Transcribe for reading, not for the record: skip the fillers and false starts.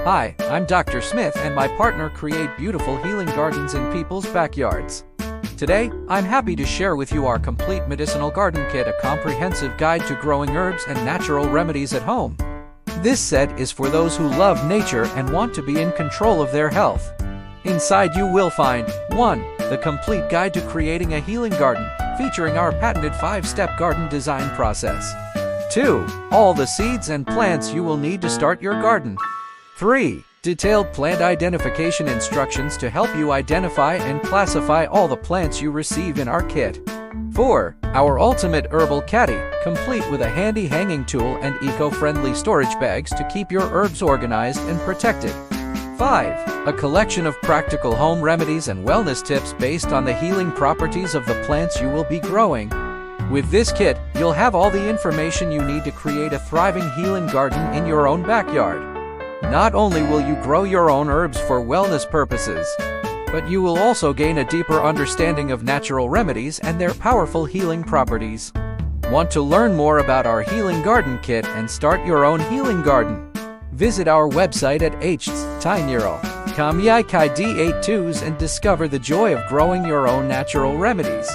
Hi, I'm Dr. Smith and my partner create beautiful healing gardens in people's backyards. Today, I'm happy to share with you our complete Medicinal Garden Kit, a comprehensive guide to growing herbs and natural remedies at home. This set is for those who love nature and want to be in control of their health. Inside you will find 1. The complete guide to creating a healing garden, featuring our patented 5-step garden design process. 2. All the seeds and plants you will need to start your garden. 3. Detailed plant identification instructions to help you identify and classify all the plants you receive in our kit. 4. Our ultimate herbal caddy, complete with a handy hanging tool and eco-friendly storage bags to keep your herbs organized and protected. 5. A collection of practical home remedies and wellness tips based on the healing properties of the plants you will be growing. With this kit, you'll have all the information you need to create a thriving healing garden in your own backyard. Not only will you grow your own herbs for wellness purposes, but you will also gain a deeper understanding of natural remedies and their powerful healing properties. Want to learn more about our healing garden kit and start your own healing garden? Visit our website at http://com and discover the joy of growing your own natural remedies.